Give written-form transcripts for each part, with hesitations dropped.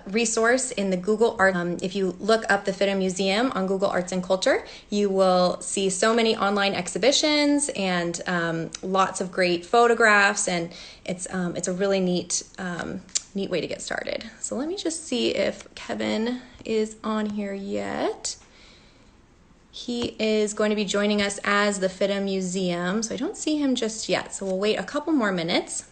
resource in the Google Art. If you look up the FIDM Museum on Google Arts and Culture, you will see so many online exhibitions and lots of great photographs, and it's a really neat way to get started. So let me just see if Kevin is on here yet. He is going to be joining us as the FIDM Museum, so I don't see him just yet. So we'll wait a couple more minutes.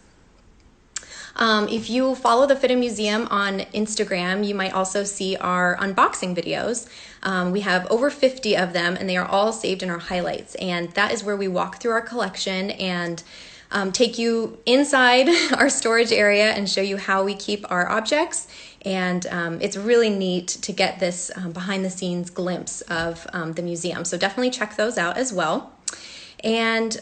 If you follow the FIDM Museum on Instagram, you might also see our unboxing videos. We have over 50 of them, and they are all saved in our highlights. And that is where we walk through our collection and take you inside our storage area and show you how we keep our objects. And it's really neat to get this behind the scenes glimpse of the museum. So definitely check those out as well. And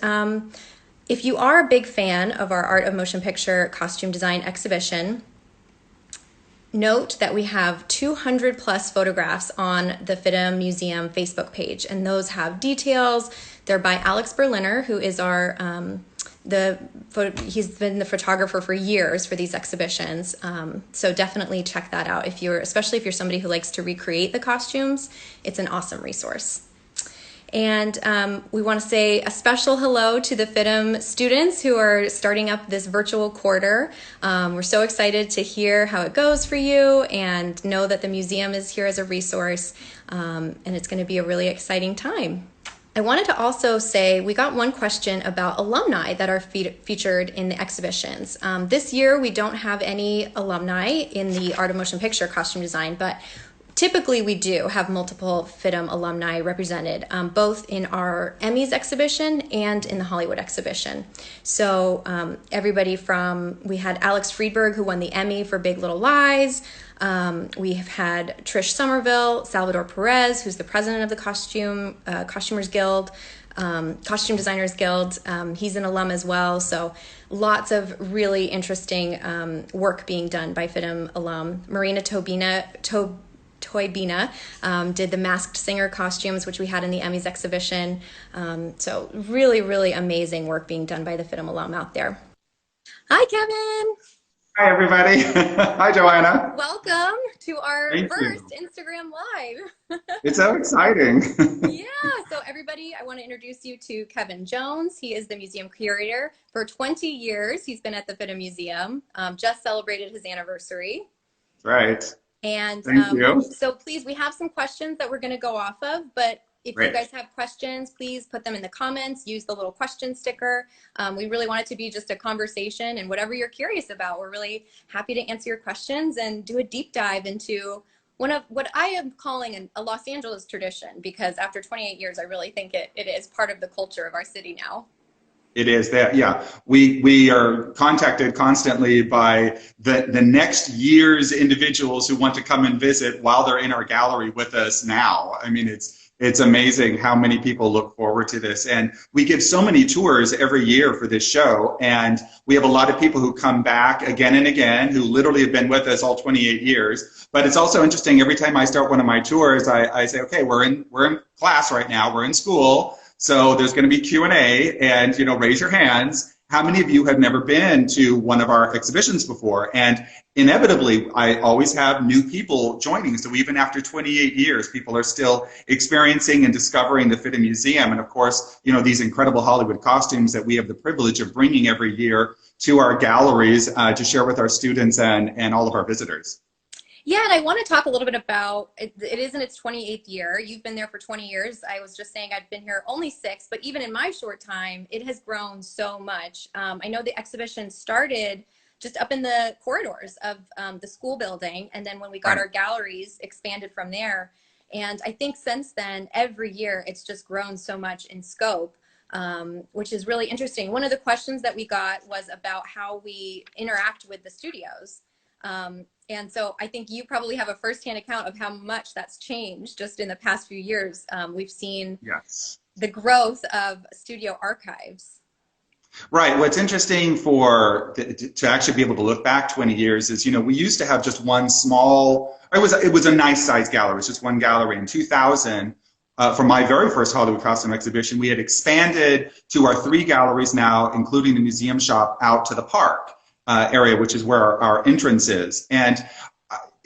if you are a big fan of our Art of Motion Picture costume design exhibition, note that we have 200 plus photographs on the FIDM Museum Facebook page, and those have details. They're by Alex Berliner, who is our he's been the photographer for years for these exhibitions. So definitely check that out especially if you're somebody who likes to recreate the costumes. It's an awesome resource. And we want to say a special hello to the FIDM students who are starting up this virtual quarter. We're so excited to hear how it goes for you and know that the museum is here as a resource, and it's going to be a really exciting time. I wanted to also say we got one question about alumni that are featured in the exhibitions. This year we don't have any alumni in the Art of Motion Picture costume design, but typically we do have multiple FIDM alumni represented, both in our Emmys exhibition and in the Hollywood exhibition. So we had Alex Friedberg, who won the Emmy for Big Little Lies. We have had Trish Somerville, Salvador Perez, who's the president of the Costumers Guild, Costume Designers Guild. He's an alum as well. So lots of really interesting work being done by FIDM alum. Marina Toybina did the Masked Singer costumes, which we had in the Emmys exhibition. So really, really amazing work being done by the FIDM alum out there. Hi, Kevin. Hi, everybody. Hi, Joanna. Welcome to our Thank first you. Instagram Live. It's so exciting. Yeah, so everybody, I want to introduce you to Kevin Jones. He is the museum curator for 20 years. He's been at the FIDM Museum, just celebrated his anniversary. Right. And Thank you. so please, we have some questions that we're going to go off of, but if Great. you guys have questions, please put them in the comments, use the little question sticker. We really want it to be just a conversation, and whatever you're curious about, we're really happy to answer your questions and do a deep dive into one of what I am calling a Los Angeles tradition, because after 28 years, I really think it is part of the culture of our city now. It is that, yeah. We are contacted constantly by the next year's individuals who want to come and visit while they're in our gallery with us now. I mean, it's amazing how many people look forward to this. And we give so many tours every year for this show. And we have a lot of people who come back again and again, who literally have been with us all 28 years. But it's also interesting, every time I start one of my tours, I say, okay, we're in class right now, we're in school. So there's going to be Q&A, and raise your hands. How many of you have never been to one of our exhibitions before? And inevitably, I always have new people joining. So even after 28 years, people are still experiencing and discovering the FIDM Museum. And of course, these incredible Hollywood costumes that we have the privilege of bringing every year to our galleries to share with our students and all of our visitors. Yeah, and I want to talk a little bit about, it is in its 28th year. You've been there for 20 years. I was just saying I've been here only 6, but even in my short time, it has grown so much. I know the exhibition started just up in the corridors of the school building, and then when we got our galleries, expanded from there. And I think since then, every year, it's just grown so much in scope, which is really interesting. One of the questions that we got was about how we interact with the studios. And so I think you probably have a firsthand account of how much that's changed just in the past few years. We've seen the growth of studio archives. Right. What's interesting to actually be able to look back 20 years is, we used to have just one small, it was a nice sized gallery. It was just one gallery. In 2000, for my very first Hollywood costume exhibition, we had expanded to our 3 galleries now, including the museum shop, out to the park area, which is where our entrance is. And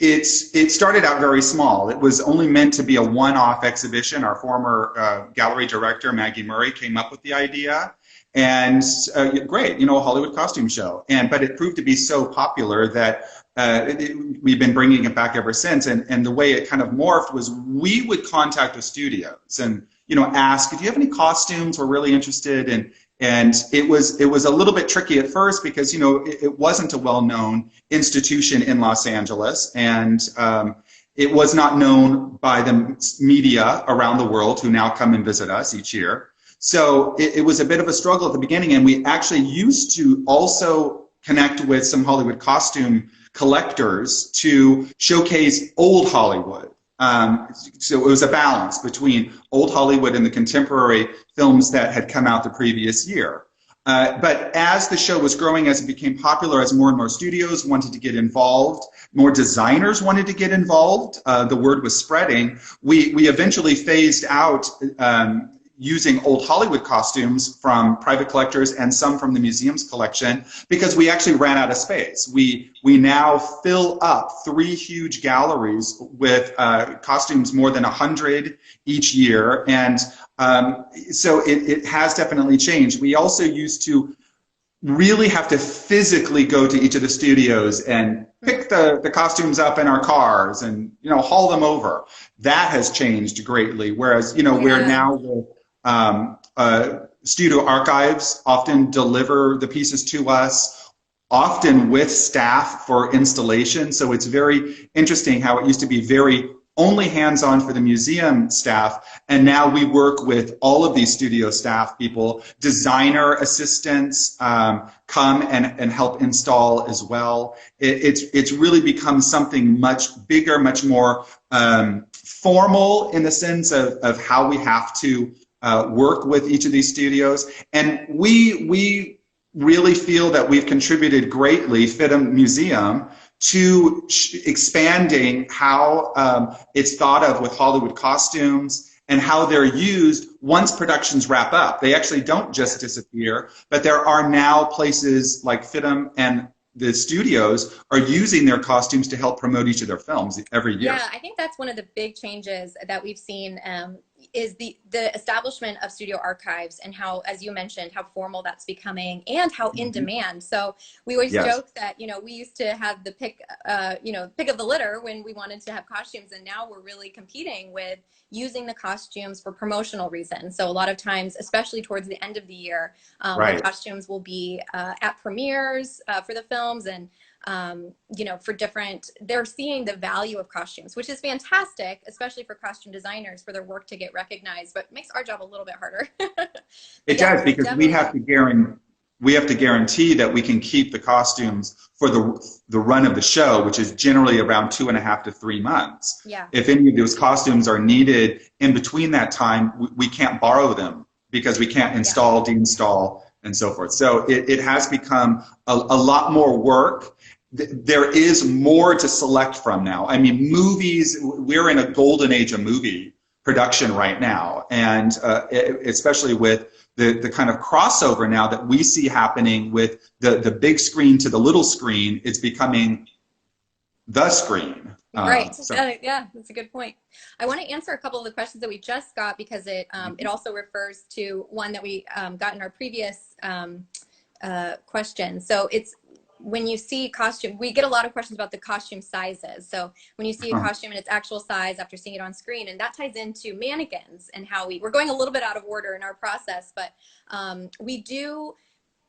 It started out very small. It was only meant to be a one-off exhibition. Our former gallery director, Maggie Murray, came up with the idea. And great, you know, a Hollywood costume show. But it proved to be so popular that we've been bringing it back ever since. And the way it kind of morphed was we would contact the studios and, you know, ask, do you have any costumes? We're really interested. And it was a little bit tricky at first because, you know, it wasn't a well-known institution in Los Angeles, and it was not known by the media around the world who now come and visit us each year. So it was a bit of a struggle at the beginning, and we actually used to also connect with some Hollywood costume collectors to showcase old Hollywood. So it was a balance between old Hollywood and the contemporary films that had come out the previous year. But as the show was growing, as it became popular, as more and more studios wanted to get involved, more designers wanted to get involved, the word was spreading, we eventually phased out using old Hollywood costumes from private collectors and some from the museum's collection because we actually ran out of space. We now fill up 3 huge galleries with costumes, more than 100 each year, and so it has definitely changed. We also used to really have to physically go to each of the studios and pick the costumes up in our cars and, you know, haul them over. That has changed greatly, whereas, you know, we're now studio archives often deliver the pieces to us, often with staff for installation. So it's very interesting how it used to be very only hands-on for the museum staff, and now we work with all of these studio staff people, designer assistants come and help install as well. It's really become something much bigger, much more formal in the sense of how we have to work with each of these studios, and we really feel that we've contributed greatly, FITM Museum, to expanding how it's thought of with Hollywood costumes and how they're used once productions wrap up. They actually don't just disappear, but there are now places like FITM and the studios are using their costumes to help promote each of their films every year. Yeah, I think that's one of the big changes that we've seen is the establishment of studio archives and how, as you mentioned, how formal that's becoming and how in demand. So we always joke that, you know, we used to have the pick of the litter when we wanted to have costumes, and now we're really competing with using the costumes for promotional reasons. So a lot of times, especially towards the end of the year, the costumes will be at premieres for the films, and you know, for different, they're seeing the value of costumes, which is fantastic, especially for costume designers, for their work to get recognized, but makes our job a little bit harder. It does, because we have to guarantee that we can keep the costumes for the run of the show, which is generally around 2.5 to 3 months. Yeah. If any of those costumes are needed in between that time, we can't borrow them because we can't install, deinstall, and so forth. So it has become a lot more work. There is more to select from now. I mean, movies, we're in a golden age of movie production right now, and especially with the kind of crossover now that we see happening with the big screen to the little screen. It's becoming the screen. Right. Yeah, that's a good point. I want to answer a couple of the questions that we just got because it also refers to one that we got in our previous question. So it's when you see costume, we get a lot of questions about the costume sizes. So when you see a costume in its actual size after seeing it on screen, and that ties into mannequins and how we're going a little bit out of order in our process, but we do,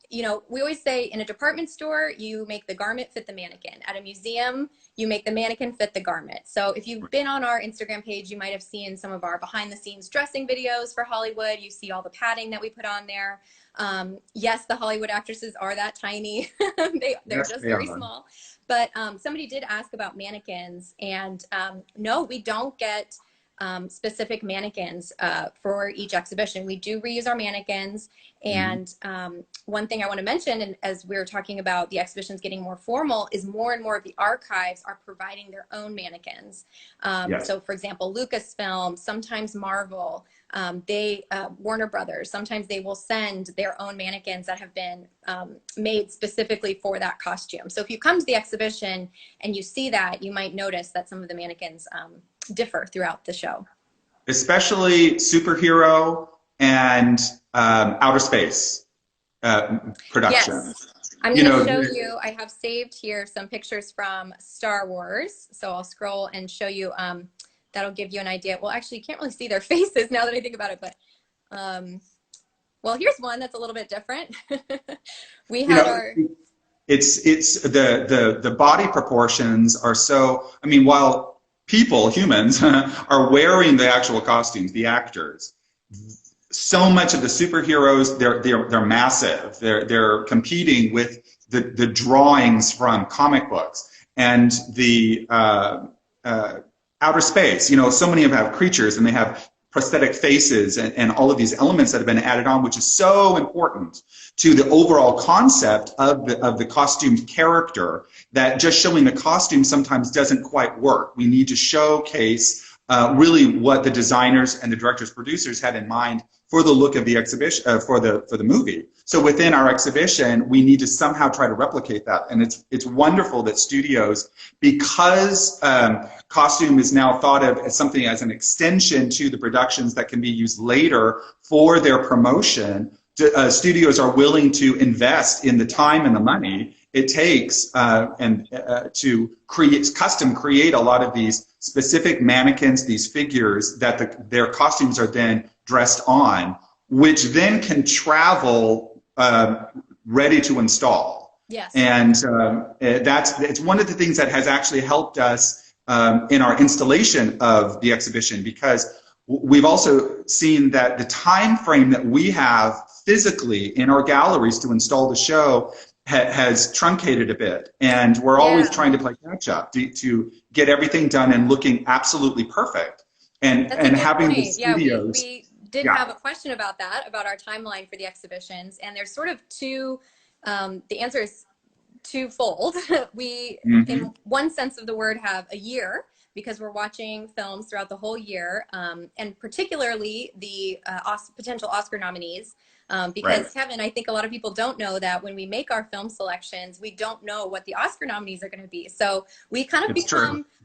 you know, we always say in a department store, you make the garment fit the mannequin. At a museum, you make the mannequin fit the garment. So if you've been on our Instagram page, you might have seen some of our behind the scenes dressing videos for Hollywood. You see all the padding that we put on there. Yes, the Hollywood actresses are that tiny. They're just very small. But somebody did ask about mannequins, and no, we don't get specific mannequins for each exhibition. We do reuse our mannequins. And one thing I want to mention, and as we were talking about the exhibitions getting more formal, is more and more of the archives are providing their own mannequins. Yes. So for example, Lucasfilm, sometimes Marvel, Warner Brothers, sometimes they will send their own mannequins that have been made specifically for that costume. So if you come to the exhibition and you see that, you might notice that some of the mannequins differ throughout the show. Especially superhero and outer space production. Yes. I'm going to show you, I have saved here some pictures from Star Wars. So I'll scroll and show you, that'll give you an idea. Well, actually, you can't really see their faces now that I think about it, but well, here's one that's a little bit different. We have it's the body proportions are so, I mean, while people, humans, are wearing the actual costumes, the actors, so much of the superheroes, they're massive. They're competing with the drawings from comic books and the outer space. You know, so many of them have creatures and they have prosthetic faces and all of these elements that have been added on, which is so important to the overall concept of the costume character, that just showing the costume sometimes doesn't quite work. We need to showcase really what the designers and the directors, producers had in mind for the look of the exhibition, for the movie. So within our exhibition, we need to somehow try to replicate that. And it's wonderful that studios, because costume is now thought of as something as an extension to the productions that can be used later for their promotion, studios are willing to invest in the time and the money it takes to custom create a lot of these specific mannequins, these figures that their costumes are then dressed on, which then can travel ready to install. Yes. And it's one of the things that has actually helped us in our installation of the exhibition, because we've also seen that the time frame that we have physically in our galleries to install the show has truncated a bit, and we're always trying to play catch up to get everything done and looking absolutely perfect. And having the studios. We did have a question about that, about our timeline for the exhibitions, and there's sort of two. The answer is twofold. We, in one sense of the word, have a year, because we're watching films throughout the whole year, and particularly the potential Oscar nominees. Because Kevin, I think a lot of people don't know that when we make our film selections, we don't know what the Oscar nominees are going to be. So we kind of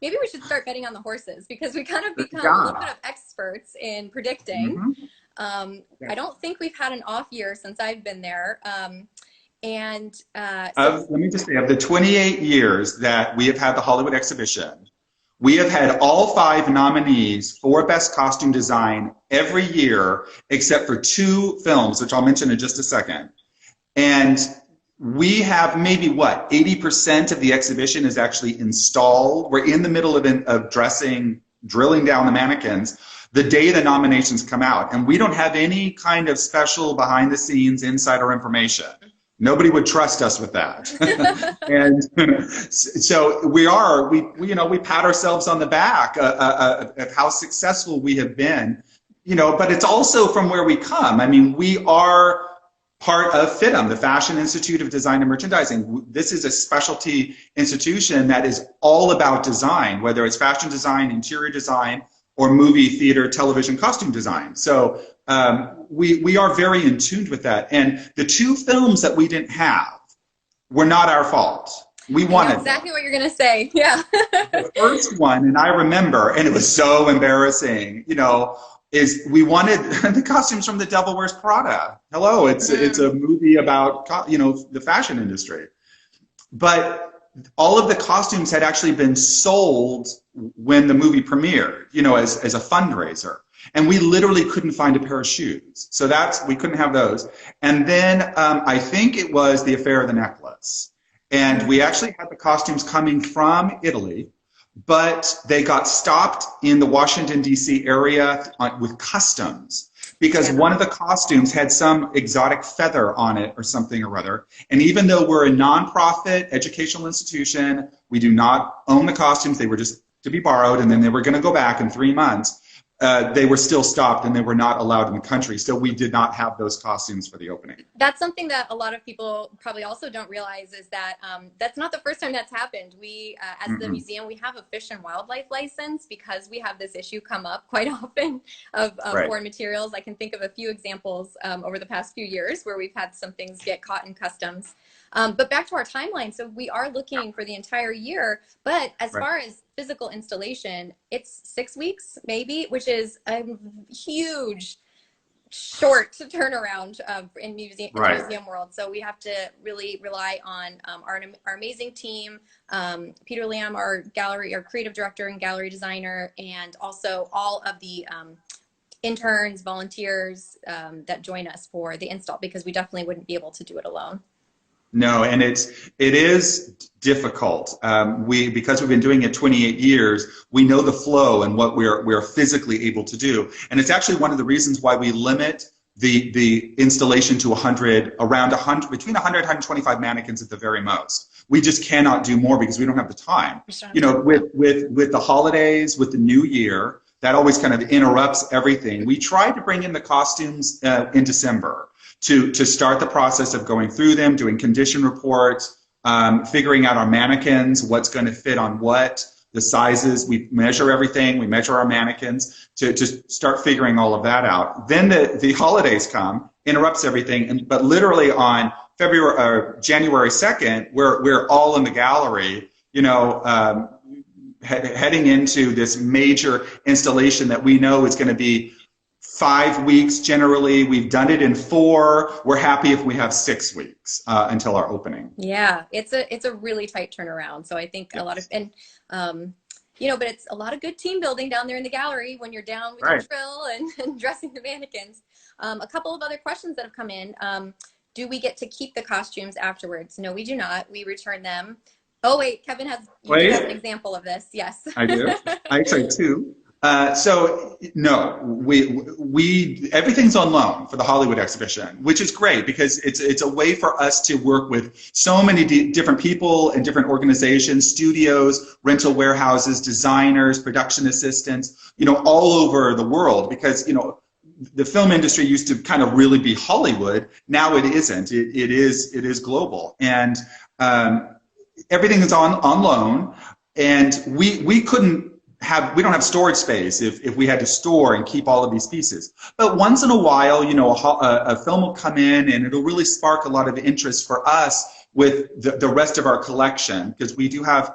maybe we should start betting on the horses, because we kind of become a little bit of experts in predicting. I don't think we've had an off year since I've been there. Let me just say, of the 28 years that we have had the Hollywood exhibition, we have had all 5 nominees for Best Costume Design every year, except for 2 films, which I'll mention in just a second. And we have maybe, 80% of the exhibition is actually installed. We're in the middle of drilling down the mannequins the day the nominations come out. And we don't have any kind of special behind-the-scenes insider information. Nobody would trust us with that. And so we pat ourselves on the back of how successful we have been, but it's also from where we come. I mean, we are part of FIDM, the Fashion Institute of Design and Merchandising. This is a specialty institution that is all about design, whether it's fashion design, interior design, or movie, theater, television, costume design. So we are very in tune with that. And the 2 films that we didn't have were not our fault. We wanted exactly what you're going to say. Yeah. The first one, and I remember, and it was so embarrassing, is we wanted the costumes from The Devil Wears Prada. Hello, it's a movie about, the fashion industry. But all of the costumes had actually been sold when the movie premiered, as a fundraiser. And we literally couldn't find a pair of shoes. So we couldn't have those. And then I think it was The Affair of the Necklace. And we actually had the costumes coming from Italy, but they got stopped in the Washington, D.C. area with customs, because one of the costumes had some exotic feather on it or something or other. And even though we're a nonprofit educational institution, we do not own the costumes. They were just to be borrowed, and then they were going to go back in 3 months. they were still stopped and they were not allowed in the country. So we did not have those costumes for the opening. That's something that a lot of people probably also don't realize is that that's not the first time that's happened. We, as the museum, we have a fish and wildlife license because we have this issue come up quite often of foreign materials. I can think of a few examples over the past few years where we've had some things get caught in customs. But back to our timeline, so we are looking for the entire year, but as far as physical installation, it's 6 weeks maybe, which is a huge short turnaround in museum world. So we have to really rely on our amazing team, Peter Lamb, our creative director and gallery designer, and also all of the interns, volunteers that join us for the install, because we definitely wouldn't be able to do it alone. No, and it is difficult. Because we've been doing it 28 years, we know the flow and what we're physically able to do. And it's actually one of the reasons why we limit the installation to between 100 and 125 mannequins at the very most. We just cannot do more because we don't have the time. You know, with the holidays, with the new year, that always kind of interrupts everything. We tried to bring in the costumes in December to start the process of going through them, doing condition reports, figuring out our mannequins, what's going to fit on what, the sizes. We measure everything. We measure our mannequins to just start figuring all of that out. Then the holidays come, interrupts everything, but literally on January 2nd, we're all in the gallery, you know, heading into this major installation that we know is going to be 5 weeks generally. We've done it in 4. We're happy if we have 6 weeks until our opening. Yeah, it's a really tight turnaround. So I think a lot of, and you know, but it's a lot of good team building down there in the gallery when you're down with your drill and dressing the mannequins. A couple of other questions that have come in. Do we get to keep the costumes afterwards? No, we do not. We return them. Oh wait, Kevin has an example of this. Yes, I do. I actually do. So no, everything's on loan for the Hollywood exhibition, which is great because it's a way for us to work with so many different people and different organizations, studios, rental warehouses, designers, production assistants, you know, all over the world, because, you know, the film industry used to kind of really be Hollywood. Now it isn't. It is global, and everything is on loan, and we don't have storage space if we had to store and keep all of these pieces. But once in a while, you know, a film will come in and it'll really spark a lot of interest for us with the rest of our collection, because we do have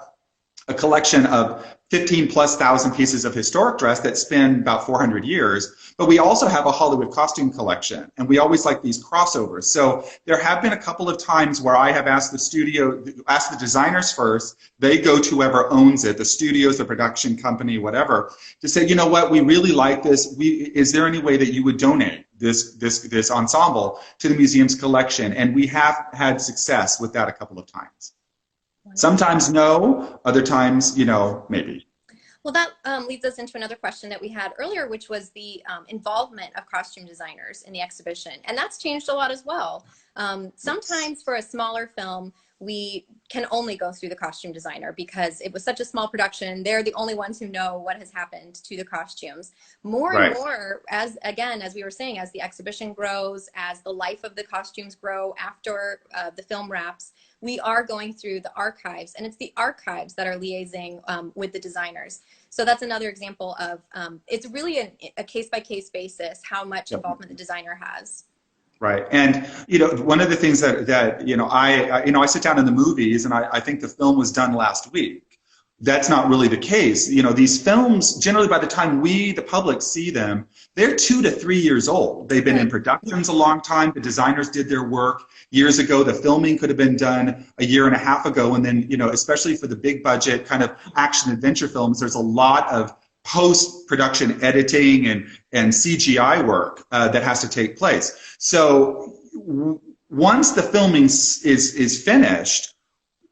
a collection of 15,000+ pieces of historic dress that span about 400 years, but we also have a Hollywood costume collection, and we always like these crossovers. So there have been a couple of times where I have asked the designers first, they go to whoever owns it, the studios, the production company, whatever, to say, you know what, we really like this. Is there any way that you would donate this ensemble to the museum's collection? And we have had success with that a couple of times. Sometimes no, other times, you know, maybe. Well, that leads us into another question that we had earlier, which was the involvement of costume designers in the exhibition. And that's changed a lot as well. Sometimes for a smaller film, we can only go through the costume designer because it was such a small production. They're the only ones who know what has happened to the costumes. More and more, as we were saying, as the exhibition grows, as the life of the costumes grow after the film wraps, we are going through the archives, and it's the archives that are liaising with the designers. So that's another example of, it's really a case-by-case basis how much involvement the designer has. Right, and you know, one of the things that you know, I sit down in the movies and I think the film was done last week. That's not really the case. You know, these films, generally by the time we, the public, see them, they're 2 to 3 years old. They've been in productions a long time. The designers did their work years ago. The filming could have been done a year and a half ago. And then, you know, especially for the big budget kind of action adventure films, there's a lot of post-production editing and CGI work that has to take place. So once the filming is finished,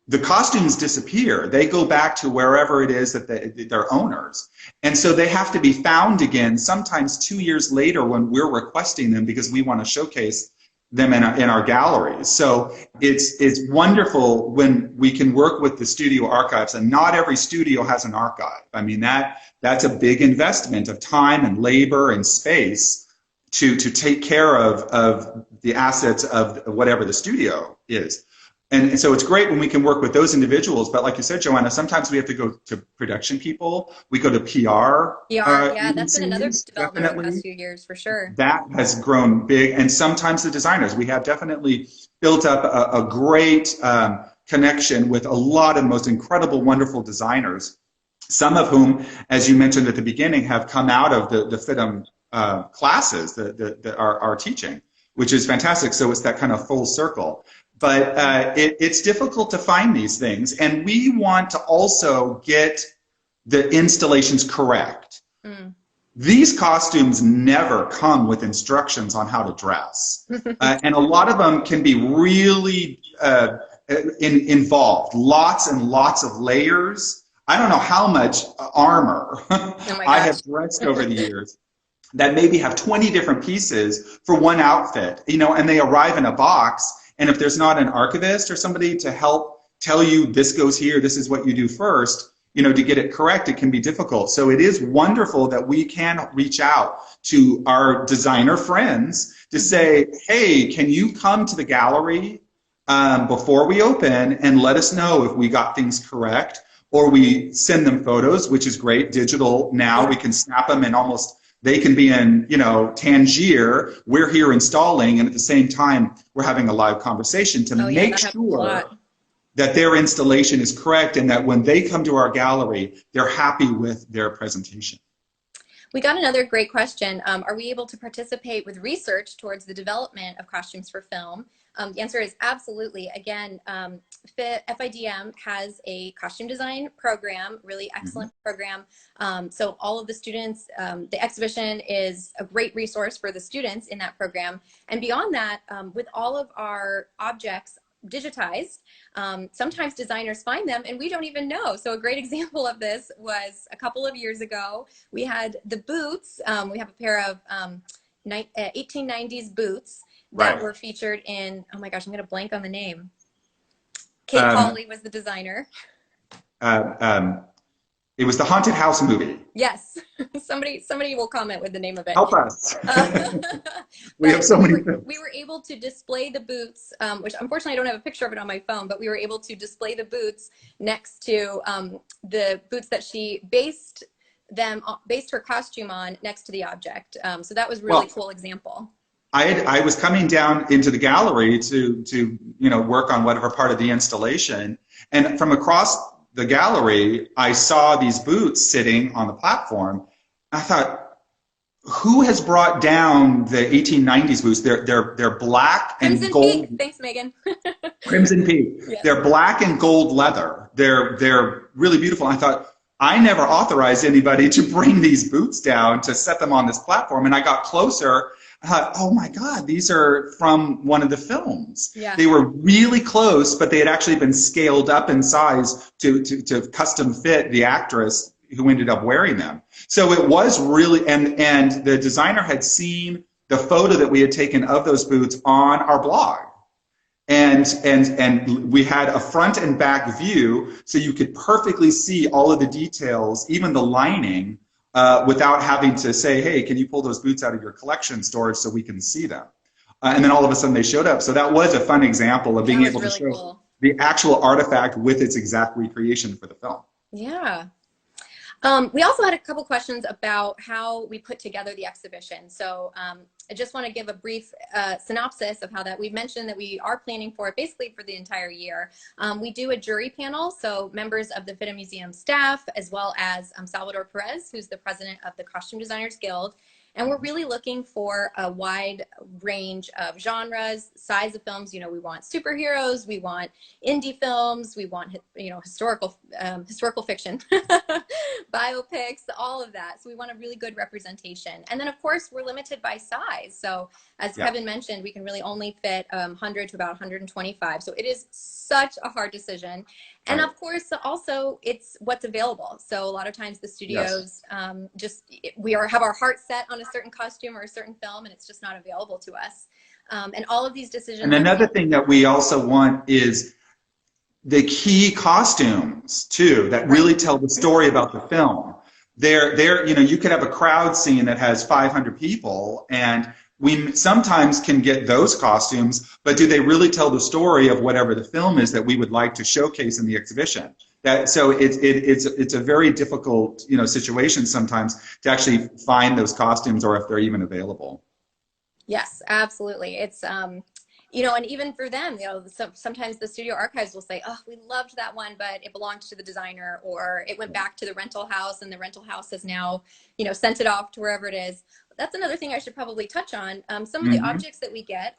the costumes disappear. They go back to wherever it is that they're owners. And so they have to be found again, sometimes 2 years later when we're requesting them because we want to showcase them in our galleries. So it's wonderful when we can work with the studio archives, and not every studio has an archive. I mean, that's a big investment of time and labor and space to take care of the assets of whatever the studio is. And so it's great when we can work with those individuals. But like you said, Joanna, sometimes we have to go to production people. We go to PR. Yeah, that's been another development over the past few years, for sure. That has grown big. And sometimes the designers. We have definitely built up a great connection with a lot of the most incredible, wonderful designers, some of whom, as you mentioned at the beginning, have come out of the FIDM classes that are teaching, which is fantastic. So it's that kind of full circle. But it's difficult to find these things, and we want to also get the installations correct. Mm. These costumes never come with instructions on how to dress, and a lot of them can be really involved, lots and lots of layers. I don't know how much armor I have dressed over the years that maybe have 20 different pieces for one outfit, you know, and they arrive in a box. And if there's not an archivist or somebody to help tell you this goes here, this is what you do first, you know, to get it correct, it can be difficult. So it is wonderful that we can reach out to our designer friends to say, hey, can you come to the gallery before we open and let us know if we got things correct? Or we send them photos, which is great. Digital now, we can snap them and almost, they can be in, you know, Tangier. We're here installing, and at the same time, we're having a live conversation to make sure that their installation is correct, and that when they come to our gallery, they're happy with their presentation. We got another great question. Are we able to participate with research towards the development of costumes for film? The answer is absolutely. Again, FIDM has a costume design program, really excellent program. So all of the students, the exhibition is a great resource for the students in that program. And beyond that, with all of our objects digitized, sometimes designers find them and we don't even know. So a great example of this was a couple of years ago. We had the boots. We have a pair of 1890s boots that were featured in, oh my gosh, I'm going to blank on the name. Kate Hawley was the designer. It was the Haunted House movie. Yes. Somebody will comment with the name of it. Help us. We have so many films. We were able to display the boots, which unfortunately I don't have a picture of it on my phone, but we were able to display the boots next to the boots that she based her costume on next to the object. So that was a really cool example. I was coming down into the gallery to you know, work on whatever part of the installation, and from across the gallery I saw these boots sitting on the platform. I thought, who has brought down the 1890s boots? They're black and Crimson gold. Peak. Thanks, Megan. Crimson Peak. Yeah. They're black and gold leather. They're really beautiful. I thought, I never authorized anybody to bring these boots down to set them on this platform, and I got closer. I thought, oh my God, these are from one of the films. Yeah. They were really close, but they had actually been scaled up in size to custom fit the actress who ended up wearing them. So it was really, and the designer had seen the photo that we had taken of those boots on our blog. And we had a front and back view, so you could perfectly see all of the details, even the lining, without having to say, hey, can you pull those boots out of your collection storage so we can see them? And then all of a sudden they showed up. So that was a fun example of being able to show the actual artifact with its exact recreation for the film. Yeah. We also had a couple questions about how we put together the exhibition. So I just want to give a brief synopsis of how that. We've mentioned that we are planning for it basically for the entire year. We do a jury panel, so members of the FIDM Museum staff, as well as Salvador Perez, who's the president of the Costume Designers Guild. And we're really looking for a wide range of genres, size of films. You know, we want superheroes, we want indie films, we want, you know, historical fiction, biopics, all of that. So we want a really good representation. And then of course we're limited by size. So as Kevin mentioned, we can really only fit 100 to about 125. So it is such a hard decision. And of course, also it's what's available. So a lot of times the studios have our heart set on a certain costume or a certain film, and it's just not available to us. And all of these decisions. And another thing that we also want is the key costumes too, that really tell the story about the film. You know, you could have a crowd scene that has 500 people, and we sometimes can get those costumes, but do they really tell the story of whatever the film is that we would like to showcase in the exhibition? So it's a very difficult, you know, situation sometimes to actually find those costumes, or if they're even available. Yes, absolutely. It's you know, and even for them, you know, sometimes the studio archives will say, oh, we loved that one, but it belonged to the designer, or it went back to the rental house and the rental house has now, you know, sent it off to wherever it is. That's another thing I should probably touch on. Some of the objects that we get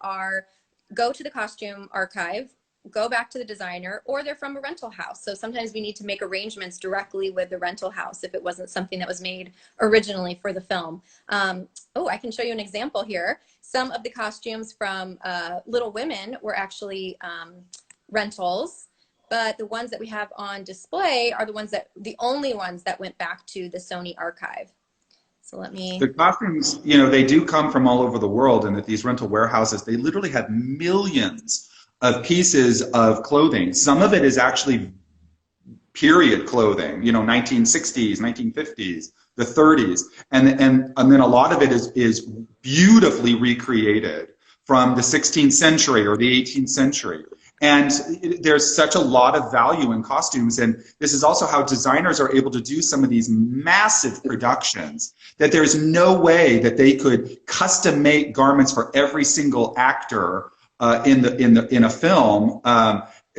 go to the costume archive, go back to the designer, or they're from a rental house. So sometimes we need to make arrangements directly with the rental house if it wasn't something that was made originally for the film. Oh, I can show you an example here. Some of the costumes from Little Women were actually rentals, but the ones that we have on display are the only ones that went back to the Sony archive. So let me... The costumes, you know, they do come from all over the world, and at these rental warehouses, they literally have millions of pieces of clothing. Some of it is actually period clothing, you know, 1960s, 1950s, the 30s, and then a lot of it is beautifully recreated from the 16th century or the 18th century. And there's such a lot of value in costumes, and this is also how designers are able to do some of these massive productions, that there's no way that they could custom make garments for every single actor in a film.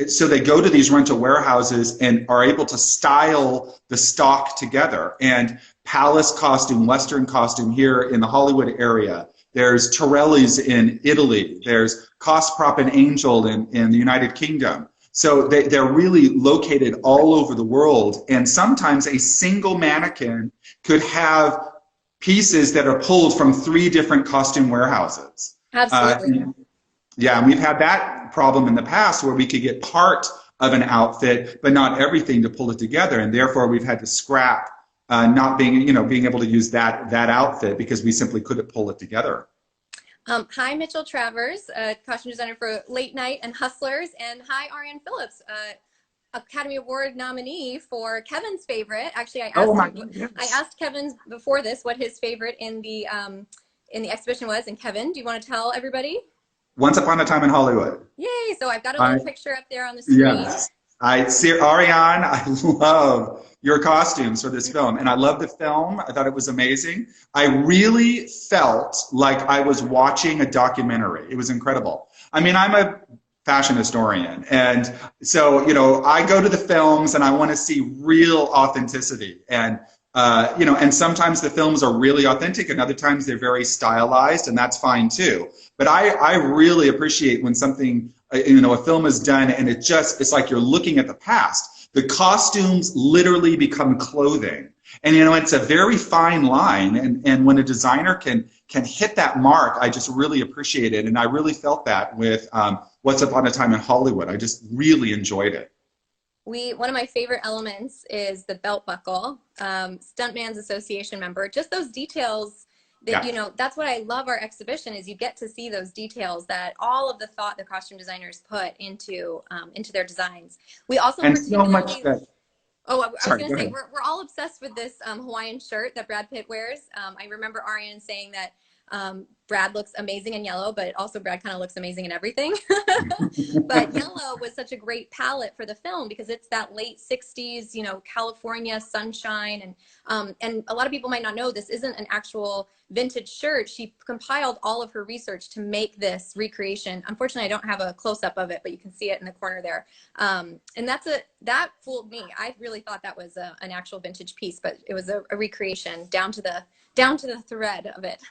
So they go to these rental warehouses and are able to style the stock together. And palace costume, Western costume here in the Hollywood area. There's Torelli's in Italy. There's Kosprop and Angel in the United Kingdom. So they're really located all over the world. And sometimes a single mannequin could have pieces that are pulled from 3 different costume warehouses. Absolutely. Yeah, and we've had that problem in the past where we could get part of an outfit, but not everything to pull it together. And therefore, we've had to scrap not being able to use that outfit because we simply couldn't pull it together. Hi, Mitchell Travers, costume designer for Late Night and Hustlers, and hi, Ariane Phillips, Academy Award nominee for Kevin's favorite. Actually, I asked Kevin before this what his favorite in the exhibition was, and Kevin, do you want to tell everybody? Once Upon a Time in Hollywood. Yay! So I've got a little picture up there on the screen. Yes. I see, Ariane, I love your costumes for this film, and I love the film. I thought it was amazing. I really felt like I was watching a documentary. It was incredible. I mean, I'm a fashion historian, and so, you know, I go to the films and I want to see real authenticity, and you know, and sometimes the films are really authentic and other times they're very stylized, and that's fine too. But I really appreciate when something, you know, a film is done and it's like you're looking at the past. The costumes literally become clothing. And, you know, it's a very fine line. And when a designer can hit that mark, I just really appreciate it. And I really felt that with Once Upon a Time in Hollywood. I just really enjoyed it. One of my favorite elements is the belt buckle, Stuntman's Association member, just those details that, you know, that's what I love our exhibition is you get to see those details that all of the thought the costume designers put into their designs. We also so much that. Oh, I was going to say, we're all obsessed with this Hawaiian shirt that Brad Pitt wears. I remember Ariane saying that Brad looks amazing in yellow, but also Brad kind of looks amazing in everything. But yellow was such a great palette for the film because it's that late 60s, you know, California sunshine. And a lot of people might not know this isn't an actual vintage shirt. She compiled all of her research to make this recreation. Unfortunately, I don't have a close-up of it, but you can see it in the corner there. And that fooled me. I really thought that was an actual vintage piece, but it was a recreation down to the thread of it.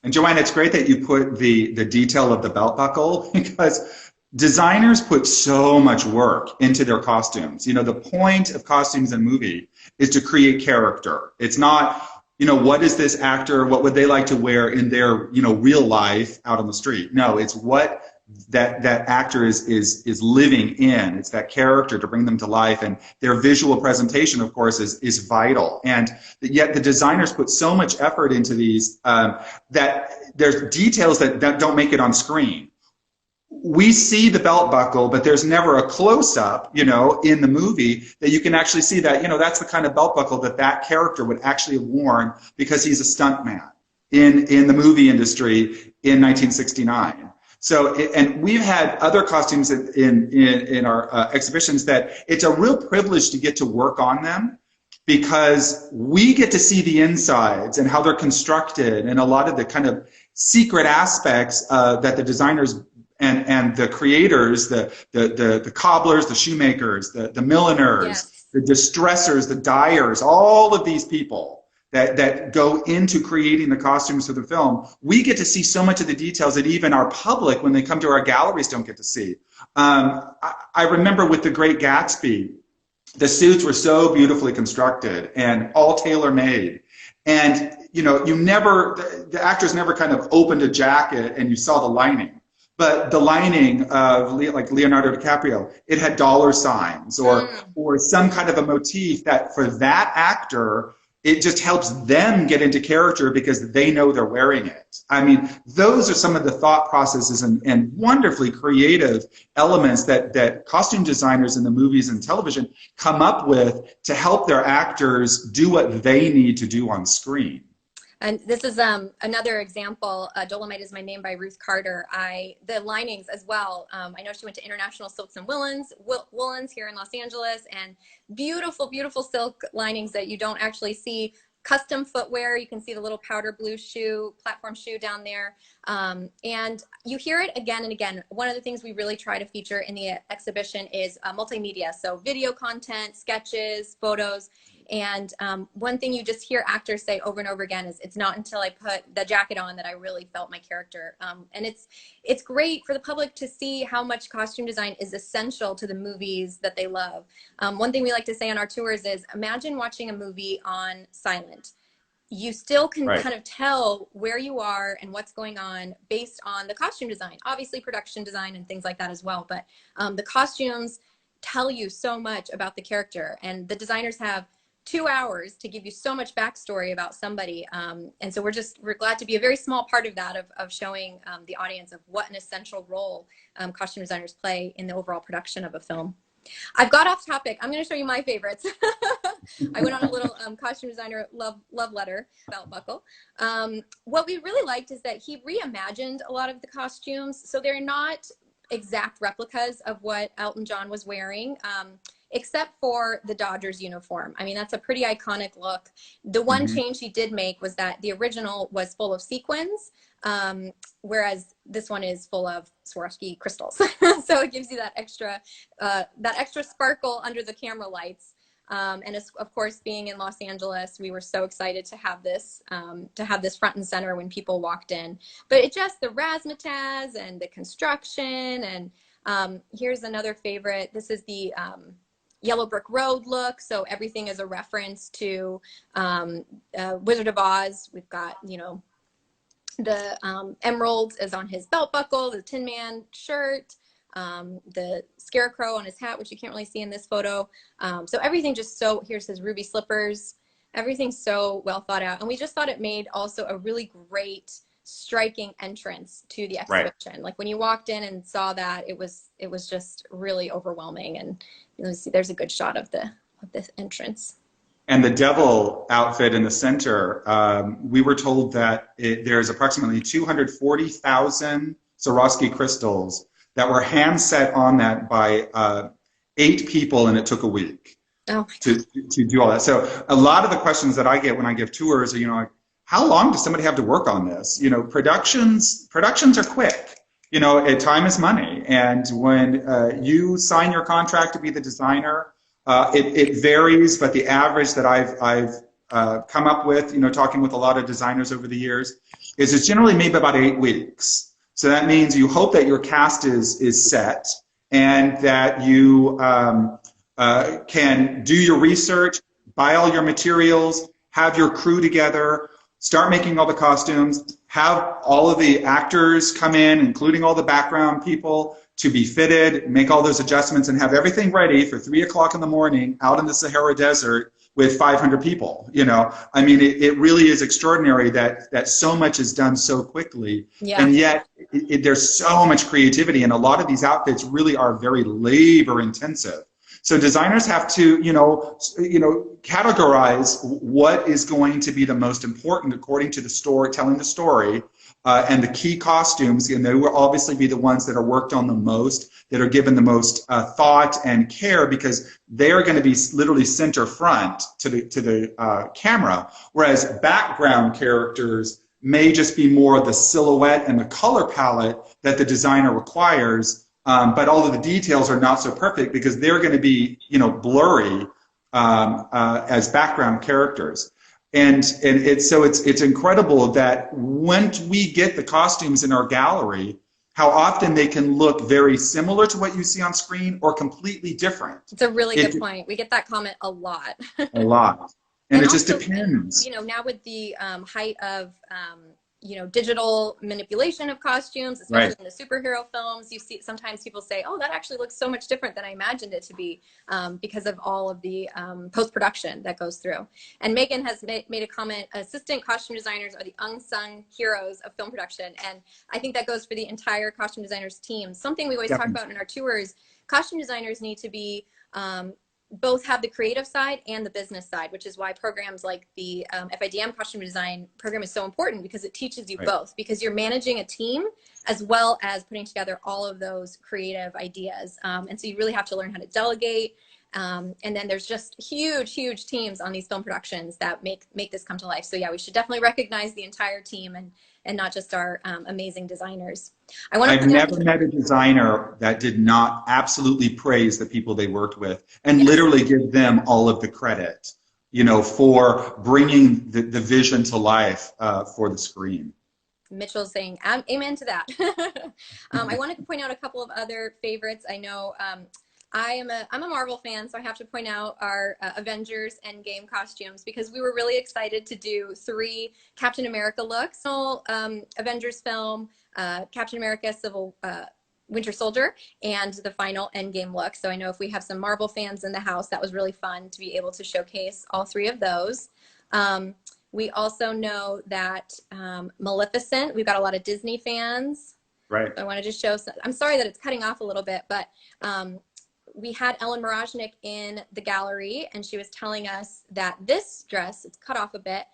And Joanne, it's great that you put the detail of the belt buckle because designers put so much work into their costumes. You know, the point of costumes in movie is to create character. It's not, you know, what is this actor, what would they like to wear in their, you know, real life out on the street? No, it's what that actor is living in. It's that character to bring them to life, and their visual presentation, of course, is vital. And yet the designers put so much effort into these that there's details that don't make it on screen. We see the belt buckle, but there's never a close-up, in the movie that you can actually see that, that's the kind of belt buckle that character would actually have worn because he's a stuntman in the movie industry in 1969. So, and we've had other costumes in our exhibitions that it's a real privilege to get to work on them, because we get to see the insides and how they're constructed and a lot of the kind of secret aspects that the designers and the creators, the cobblers, the shoemakers, the milliners, yes, the distressers, the dyers, all of these people that go into creating the costumes for the film, we get to see so much of the details that even our public, when they come to our galleries, don't get to see. I remember with The Great Gatsby, the suits were so beautifully constructed and all tailor-made. And, the actors never kind of opened a jacket and you saw the lining. But the lining of, like Leonardo DiCaprio, it had dollar signs or some kind of a motif that for that actor, it just helps them get into character because they know they're wearing it. I mean, those are some of the thought processes and wonderfully creative elements that costume designers in the movies and television come up with to help their actors do what they need to do on screen. And this is another example. Dolomite Is My Name by Ruth Carter. The linings as well. I know she went to International Silks and Woolens here in Los Angeles, and beautiful, beautiful silk linings that you don't actually see. Custom footwear. You can see the little powder blue shoe, platform shoe down there. And you hear it again and again. One of the things we really try to feature in the exhibition is multimedia. So video content, sketches, photos. And one thing you just hear actors say over and over again is, it's not until I put the jacket on that I really felt my character. And it's great for the public to see how much costume design is essential to the movies that they love. One thing we like to say on our tours is, imagine watching a movie on silent. You still can kind of tell where you are and what's going on based on the costume design. Obviously production design and things like that as well. But the costumes tell you so much about the character, and the designers have 2 hours to give you so much backstory about somebody. And so we're glad to be a very small part of that, of showing the audience of what an essential role costume designers play in the overall production of a film. I've got off topic. I'm going to show you my favorites. I went on a little costume designer love letter belt buckle. What we really liked is that he reimagined a lot of the costumes. So they're not exact replicas of what Elton John was wearing. Except for the Dodgers uniform. I mean, that's a pretty iconic look. The one change he did make was that the original was full of sequins, whereas this one is full of Swarovski crystals. So it gives you that extra sparkle under the camera lights. And of course, being in Los Angeles, we were so excited to have this front and center when people walked in. But it just, the razzmatazz and the construction, and here's another favorite. This is the Yellow Brick Road look. So everything is a reference to Wizard of Oz. We've got, the emerald is on his belt buckle, the Tin Man shirt, the scarecrow on his hat, which you can't really see in this photo. So everything just so, here's his ruby slippers. Everything's so well thought out. And we just thought it made also a really great, striking entrance to the exhibition. Like when you walked in and saw that, it was just really overwhelming. And there's a good shot of this entrance. And the devil outfit in the center, we were told that there's approximately 240,000 Swarovski crystals that were hand set on that by 8 people, and it took a week to do all that. So a lot of the questions that I get when I give tours are, like, how long does somebody have to work on this? Productions are quick. Time is money. And when you sign your contract to be the designer, it varies, but the average that I've come up with, talking with a lot of designers over the years, is it's generally maybe about 8 weeks. So that means you hope that your cast is set and that you can do your research, buy all your materials, have your crew together, start making all the costumes, have all of the actors come in, including all the background people, to be fitted, make all those adjustments, and have everything ready for 3 o'clock in the morning out in the Sahara Desert with 500 people. You know, I mean, it really is extraordinary that so much is done so quickly, and yet there's so much creativity, and a lot of these outfits really are very labor intensive. So designers have to, categorize what is going to be the most important according to the story, telling the story, and the key costumes, and they will obviously be the ones that are worked on the most, that are given the most thought and care, because they are going to be literally center front to the camera, whereas background characters may just be more the silhouette and the color palette that the designer requires. But all of the details are not so perfect because they're going to be, blurry as background characters. And it's incredible that when we get the costumes in our gallery, how often they can look very similar to what you see on screen or completely different. It's a really good point. We get that comment a lot. A lot. And it also, just depends. Now with the height of digital manipulation of costumes, especially in the superhero films, you see sometimes people say, oh, that actually looks so much different than I imagined it to be, because of all of the post-production that goes through. And Megan has made a comment, assistant costume designers are the unsung heroes of film production. And I think that goes for the entire costume designers team. Something we always talk about in our tours, costume designers need to be both have the creative side and the business side, which is why programs like the FIDM costume design program is so important, because it teaches you both, because you're managing a team as well as putting together all of those creative ideas. And so you really have to learn how to delegate. And then there's just huge teams on these film productions that make this come to life. So yeah, we should definitely recognize the entire team and not just our amazing designers. I've never met a designer that did not absolutely praise the people they worked with and literally give them all of the credit, for bringing the vision to life for the screen. Mitchell's saying amen to that. I wanted to point out a couple of other favorites. I know I'm a Marvel fan, so I have to point out our Avengers Endgame costumes, because we were really excited to do 3 Captain America looks. Avengers film, Captain America Winter Soldier, and the final Endgame look. So I know if we have some Marvel fans in the house, that was really fun to be able to showcase all 3 of those. We also know that Maleficent, we've got a lot of Disney fans. Right. So I wanted to show some, I'm sorry that it's cutting off a little bit, but we had Ellen Moroznik in the gallery, and she was telling us that this dress, it's cut off a bit.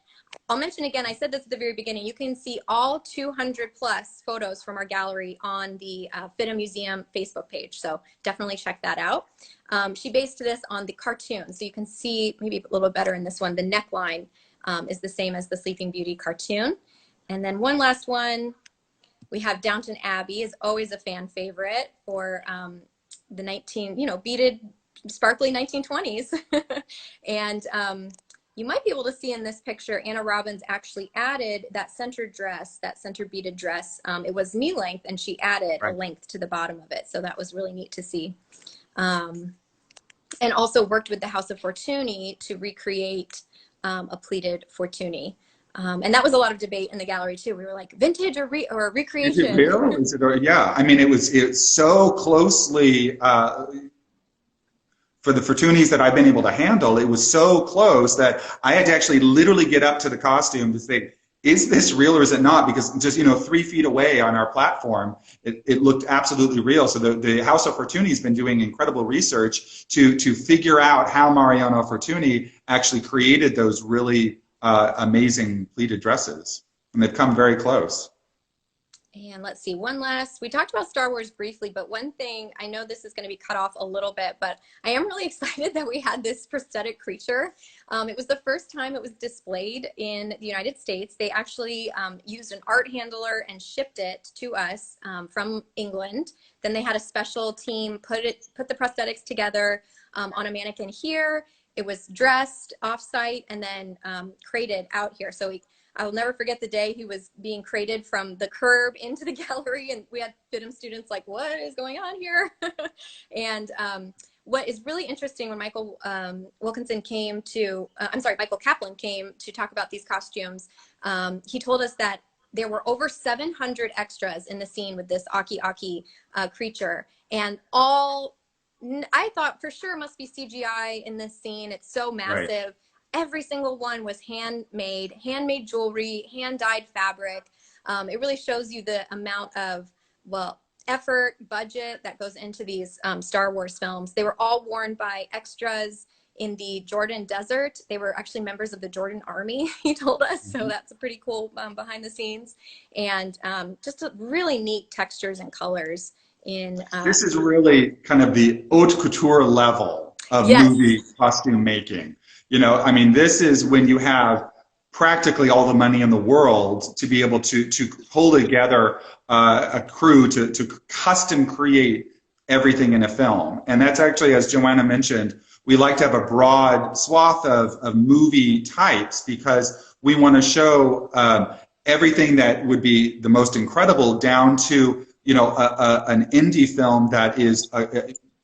I'll mention again, I said this at the very beginning, you can see all 200 plus photos from our gallery on the FIDM Museum Facebook page, so definitely check that out. She based this on the cartoon, so you can see maybe a little bit better in this one, the neckline is the same as the Sleeping Beauty cartoon. And then one last one, we have Downton Abbey, is always a fan favorite for the beaded, sparkly 1920s. And you might be able to see in this picture, Anna Robbins actually added that center dress, that center beaded dress. It was knee length, and she added a length to the bottom of it. So that was really neat to see. And also worked with the House of Fortuny to recreate a pleated Fortuny. And that was a lot of debate in the gallery too. We were like, vintage or recreation? Is it real? Yeah, I mean, it's so closely, for the Fortunys that I've been able to handle, it was so close that I had to actually literally get up to the costume to say, is this real or is it not? Because just 3 feet away on our platform, it looked absolutely real. So the House of Fortuny has been doing incredible research to figure out how Mariano Fortuny actually created those really amazing pleated dresses, and they've come very close. And let's see, we talked about Star Wars briefly, but one thing, I know this is going to be cut off a little bit, but I am really excited that we had this prosthetic creature. It was the first time it was displayed in the United States. They actually used an art handler and shipped it to us from England. Then they had a special team put the prosthetics together on a mannequin here. It was dressed off-site and then crated out here. So I will never forget the day he was being crated from the curb into the gallery, and we had FIDM students like, what is going on here? And what is really interesting, when Michael Wilkinson came to, Michael Kaplan came to talk about these costumes, he told us that there were over 700 extras in the scene with this Aki Aki creature, and all I thought for sure must be CGI in this scene. It's so massive. Right. Every single one was handmade jewelry, hand-dyed fabric. It really shows you the amount of, well, effort, budget that goes into these Star Wars films. They were all worn by extras in the Jordan Desert. They were actually members of the Jordan Army, he told us. So that's a pretty cool behind the scenes. And just a really neat textures and colors in this is really kind of the haute couture level of movie costume making. You know, I mean, this is when you have practically all the money in the world to be able to pull together a crew to custom create everything in a film. And that's actually, as Joanna mentioned, we like to have a broad swath of movie types because we want to show everything that would be the most incredible down to, you know, an indie film that is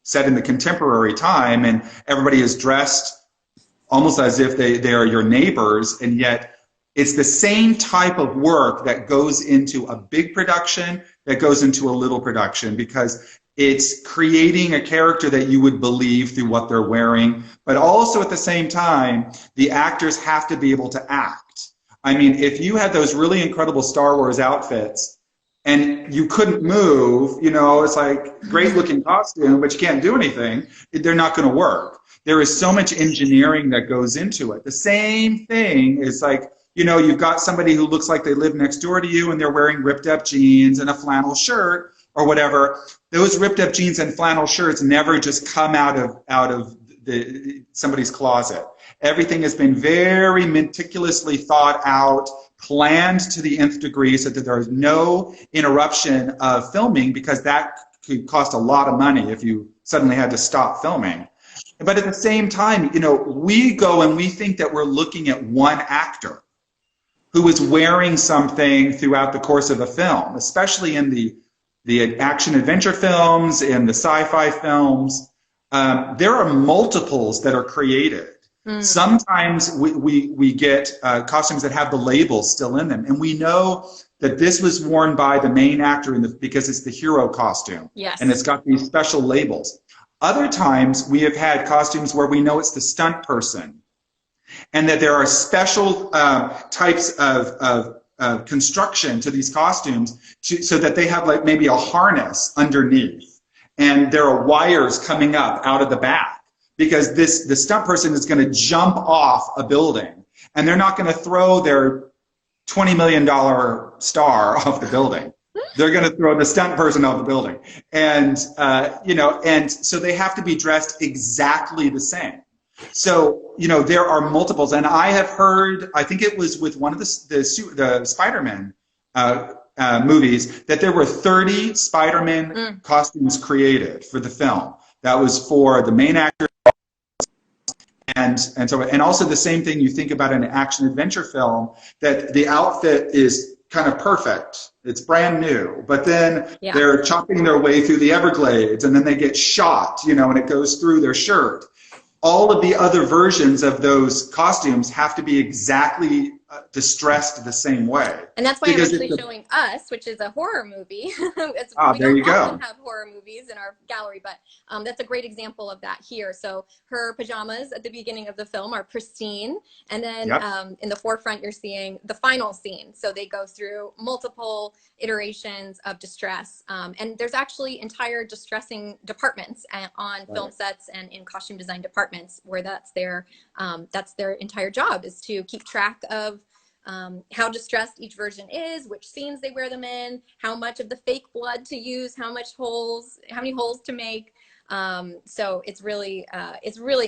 set in the contemporary time, and everybody is dressed almost as if they are your neighbors, and yet it's the same type of work that goes into a big production that goes into a little production, because it's creating a character that you would believe through what they're wearing, but also at the same time, the actors have to be able to act. I mean, if you had those really incredible Star Wars outfits and you couldn't move, you know, it's like great looking costume, but you can't do anything, they're not going to work. There is so much engineering that goes into it. The same thing is like, you know, you've got somebody who looks like they live next door to you and they're wearing ripped up jeans and a flannel shirt or whatever. Those ripped up jeans and flannel shirts never just come out of somebody's closet. Everything has been very meticulously thought out, planned to the nth degree so that there is no interruption of filming, because that could cost a lot of money if you suddenly had to stop filming. But at the same time, you know, we go and we think that we're looking at one actor who is wearing something throughout the course of a film, especially in the action adventure films, in the sci-fi films. There are multiples that are created. Sometimes we get costumes that have the labels still in them, and we know that this was worn by the main actor because it's the hero costume, and it's got these special labels. Other times we have had costumes where we know it's the stunt person, and that there are special types of construction to these costumes so that they have like maybe a harness underneath, and there are wires coming up out of the back, because the stunt person is going to jump off a building, and they're not going to throw their $20 million star off the building. They're going to throw the stunt person off the building. And, you know, and so they have to be dressed exactly the same. So, you know, there are multiples. And I have heard, I think it was with one of the Spider-Man movies, that there were 30 Spider-Man costumes created for the film. That was for the main actor. And also the same thing you think about in an action adventure film, that the outfit is kind of perfect. It's brand new, but then they're chopping their way through the Everglades, and then they get shot, you know, and it goes through their shirt. All of the other versions of those costumes have to be exactly distressed the same way. And that's why I'm actually showing Us, which is a horror movie. There you go. We don't have horror movies in our gallery, but that's a great example of that here. So her pajamas at the beginning of the film are pristine, and then in the forefront you're seeing the final scene. So they go through multiple iterations of distress, and there's actually entire distressing departments on film sets and in costume design departments where that's their entire job, is to keep track of how distressed each version is, which scenes they wear them in, how much of the fake blood to use, how many holes to make. So it's really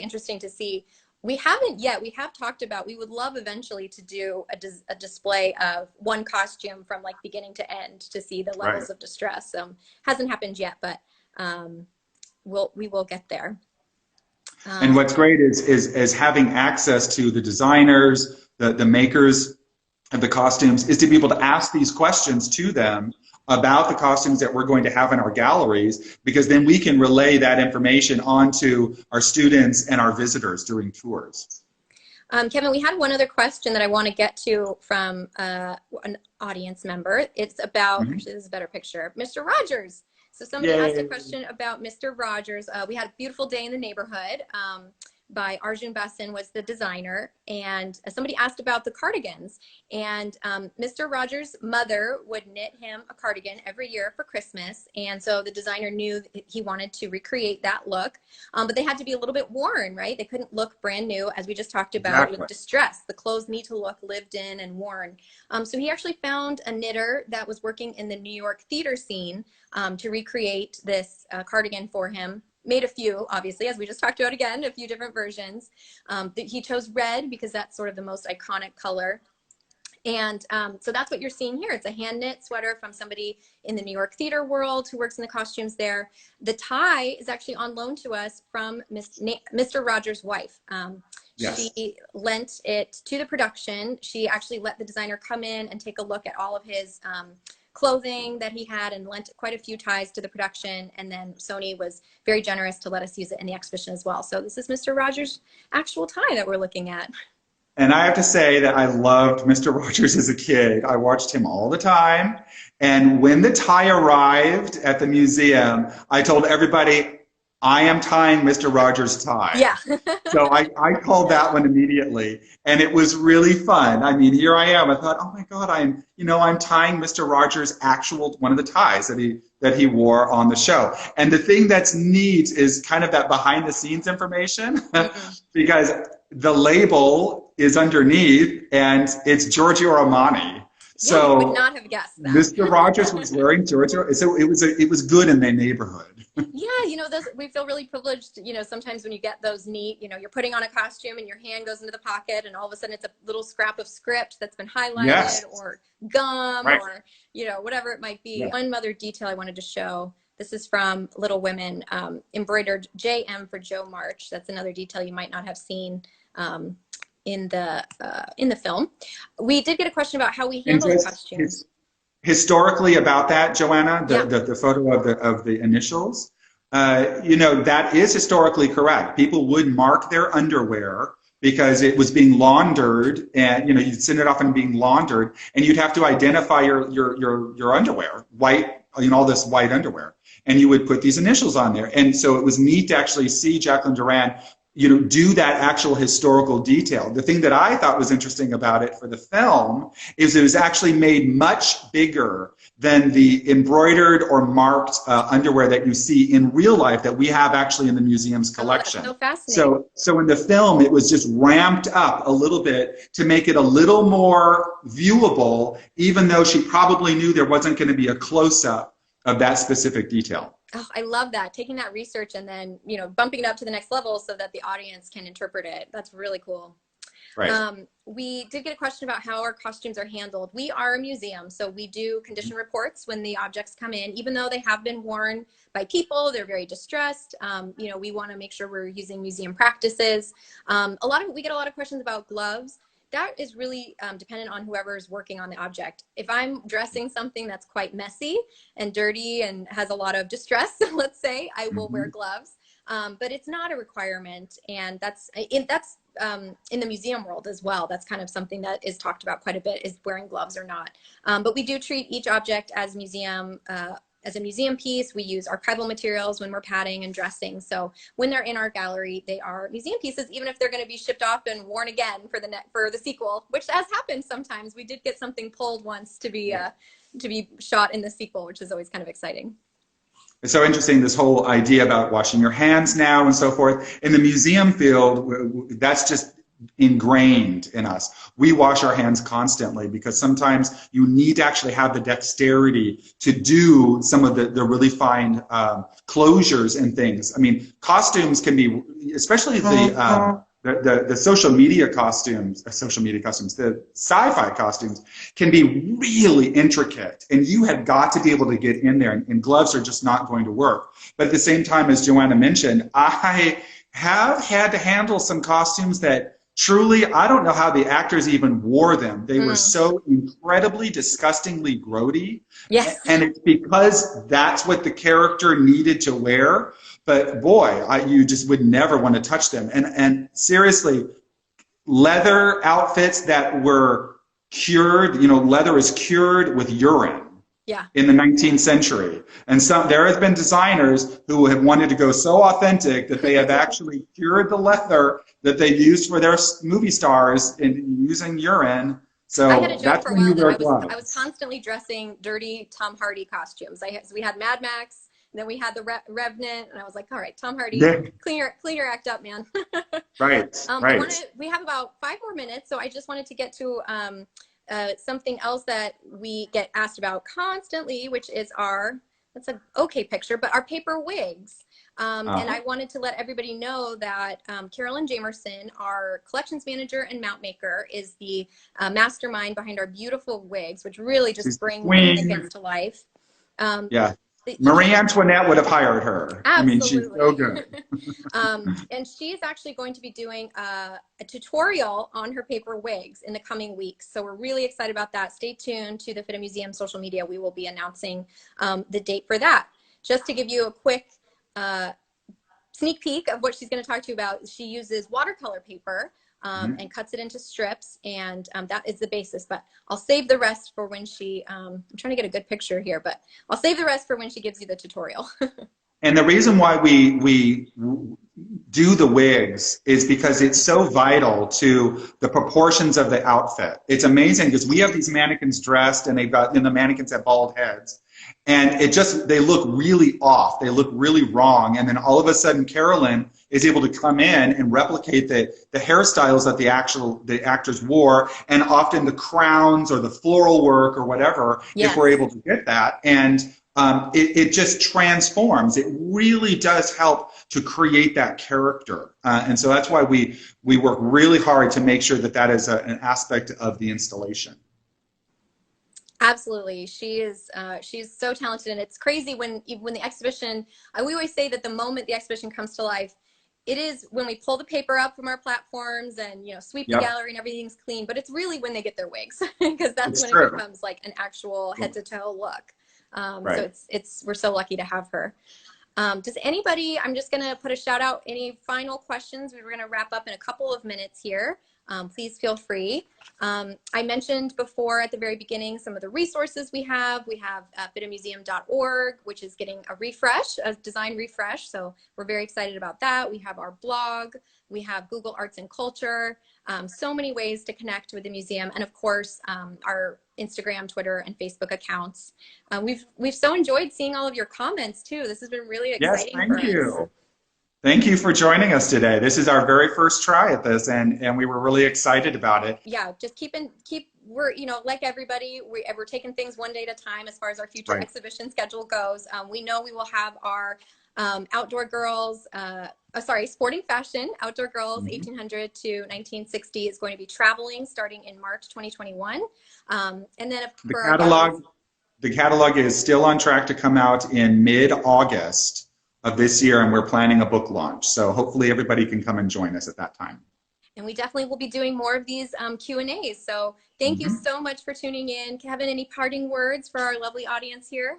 interesting to see. We haven't yet. We have talked about, we would love eventually to do a display of one costume from like beginning to end to see the levels of distress. Hasn't happened yet, but we will get there. And what's great is having access to the designers, the makers of the costumes, is to be able to ask these questions to them about the costumes that we're going to have in our galleries, because then we can relay that information onto our students and our visitors during tours. Kevin, we had one other question that I want to get to from an audience member. It's about, Mhm. actually, this is a better picture, Mr. Rogers. So somebody asked a Yay. question about Mr. Rogers. We had a beautiful day in the neighborhood by Arjun Basin was the designer. And somebody asked about the cardigans. And Mr. Rogers' mother would knit him a cardigan every year for Christmas. And so the designer knew that he wanted to recreate that look. But they had to be a little bit worn, right? They couldn't look brand new, as we just talked about Exactly. with distress. The clothes need to look lived in and worn. So he actually found a knitter that was working in the New York theater scene to recreate this cardigan for him. Made a few, obviously, as we just talked about again, a few different versions. He chose red because that's sort of the most iconic color. And so that's what you're seeing here. It's a hand knit sweater from somebody in the New York theater world who works in the costumes there. The tie is actually on loan to us from Mr. Rogers' wife. Yes. She lent it to the production. She actually let the designer come in and take a look at all of his clothing that he had and lent quite a few ties to the production. And then Sony was very generous to let us use it in the exhibition as well. So this is Mr. Rogers' actual tie that we're looking at. And I have to say that I loved Mr. Rogers as a kid. I watched him all the time. And when the tie arrived at the museum, I told everybody, I am tying Mr. Rogers' tie. Yeah. So I called that one immediately. And it was really fun. I mean, here I am. I thought, oh my God, I'm tying Mr. Rogers' one of the ties that he wore on the show. And the thing that's neat is kind of that behind the scenes information because the label is underneath and it's Giorgio Armani. So you would not have guessed that. Mr. Rogers was wearing Giorgio. So it was good in the neighborhood. Yeah, we feel really privileged, sometimes when you get those neat, you're putting on a costume and your hand goes into the pocket and all of a sudden it's a little scrap of script that's been highlighted or gum or, whatever it might be. Yeah. One other detail I wanted to show. This is from Little Women, embroidered JM for Joe March. That's another detail you might not have seen in the film. We did get a question about how we handle the costumes. Historically about that, Joanna, the photo of the initials, that is historically correct. People would mark their underwear because it was being laundered, and you'd send it off and being laundered, and you'd have to identify your underwear, white, all this white underwear, and you would put these initials on there. And so it was neat to actually see Jacqueline Duran do that actual historical detail. The thing that I thought was interesting about it for the film is it was actually made much bigger than the embroidered or marked underwear that you see in real life that we have actually in the museum's collection. Oh, that's so fascinating. So in the film, it was just ramped up a little bit to make it a little more viewable, even though she probably knew there wasn't going to be a close-up of that specific detail. Oh, I love that. Taking that research and then, bumping it up to the next level so that the audience can interpret it. That's really cool. Right. We did get a question about how our costumes are handled. We are a museum, so we do condition reports when the objects come in. Even though they have been worn by people, they're very distressed. We want to make sure we're using museum practices. We get a lot of questions about gloves. That is really dependent on whoever is working on the object. If I'm dressing something that's quite messy and dirty and has a lot of distress, let's say, I will wear gloves. But it's not a requirement, and that's in the museum world as well. That's kind of something that is talked about quite a bit, is wearing gloves or not. But we do treat each object as a museum piece. We use archival materials when we're padding and dressing. So when they're in our gallery, they are museum pieces, even if they're going to be shipped off and worn again for the sequel, which has happened sometimes. We did get something pulled once to be shot in the sequel, which is always kind of exciting. It's so interesting, this whole idea about washing your hands now and so forth. In the museum field, that's just ingrained in us. We wash our hands constantly because sometimes you need to actually have the dexterity to do some of the really fine closures and things. I mean, costumes can be, especially the social media costumes, the sci-fi costumes can be really intricate, and you have got to be able to get in there, and gloves are just not going to work. But at the same time, as Joanna mentioned, I have had to handle some costumes that truly, I don't know how the actors even wore them. They were so incredibly, disgustingly grody. Yes. And it's because that's what the character needed to wear. But boy, you just would never want to touch them. And seriously, leather outfits that were cured. Leather is cured with urine. Yeah. In the 19th century. And there has been designers who have wanted to go so authentic that they have actually cured the leather that they used for their movie stars in using urine. So I had a joke that's for a when you while wear that gloves. I was constantly dressing dirty Tom Hardy costumes. So we had Mad Max, and then we had the Revenant, and I was like, all right, Tom Hardy, Yeah. clean your act up, man. Right, right. We have about 5 more minutes, so I just wanted to get to something else that we get asked about constantly, which is that's an okay picture, but our paper wigs. And I wanted to let everybody know that Carolyn Jamerson, our collections manager and mount maker, is the mastermind behind our beautiful wigs, which really just bring Mannequins to life. Yeah. Marie Antoinette would have hired her. Absolutely. I mean, she's so good. And she's actually going to be doing a tutorial on her paper wigs in the coming weeks. So we're really excited about that. Stay tuned to the FIDM Museum social media. We will be announcing the date for that. Just to give you a quick sneak peek of what she's going to talk to you about, she uses watercolor paper and cuts it into strips, and that is the basis. But I'll save the rest for when she, I'm trying to get a good picture here, but I'll save the rest for when she gives you the tutorial. And the reason why we do the wigs is because it's so vital to the proportions of the outfit. It's amazing because we have these mannequins dressed, and the mannequins have bald heads. And they look really off. They look really wrong. And then all of a sudden, Carolyn is able to come in and replicate the hairstyles that the actors wore, and often the crowns or the floral work or whatever, if we're able to get that. And it just transforms. It really does help to create that character. And so that's why we work really hard to make sure that is an aspect of the installation. Absolutely. She's so talented, and it's crazy when the exhibition, we always say that the moment the exhibition comes to life, it is when we pull the paper up from our platforms and sweep the gallery and everything's clean, but it's really when they get their wigs, because that's when it becomes like an actual head to toe look. So we're so lucky to have her. Does anybody, I'm just going to put a shout out, any final questions? We were going to wrap up in a couple of minutes here. Please feel free. I mentioned before at the very beginning some of the resources we have. We have fidmmuseum.org, which is getting a design refresh. So we're very excited about that. We have our blog. We have Google Arts and Culture. So many ways to connect with the museum. And of course, our Instagram, Twitter, and Facebook accounts. We've so enjoyed seeing all of your comments too. This has been really exciting for us. Yes, thank you. Thank you for joining us today. This is our very first try at this, and we were really excited about it. Yeah, just we're, like everybody, we're taking things one day at a time as far as our future exhibition schedule goes. We know we will have our outdoor girls, sporting fashion, outdoor girls, 1800 to 1960 is going to be traveling starting in March 2021. And then the catalog is still on track to come out in mid-August of this year, and we're planning a book launch. So hopefully everybody can come and join us at that time. And we definitely will be doing more of these Q&As. So thank you so much for tuning in. Kevin, any parting words for our lovely audience here?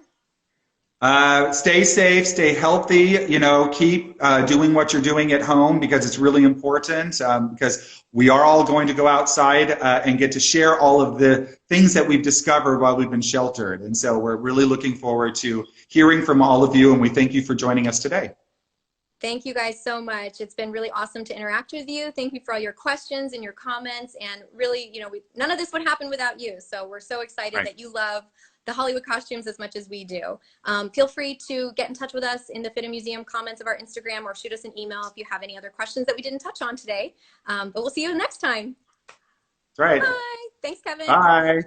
Stay safe, stay healthy, keep doing what you're doing at home, because it's really important, because we are all going to go outside and get to share all of the things that we've discovered while we've been sheltered. And so we're really looking forward to hearing from all of you, and we thank you for joining us today. Thank you guys so much. It's been really awesome to interact with you. Thank you for all your questions and your comments. And really, none of this would happen without you. So we're so excited that you love the Hollywood costumes as much as we do. Feel free to get in touch with us in the FIDM Museum comments of our Instagram, or shoot us an email if you have any other questions that we didn't touch on today. But we'll see you next time. That's right. Bye. Thanks, Kevin. Bye.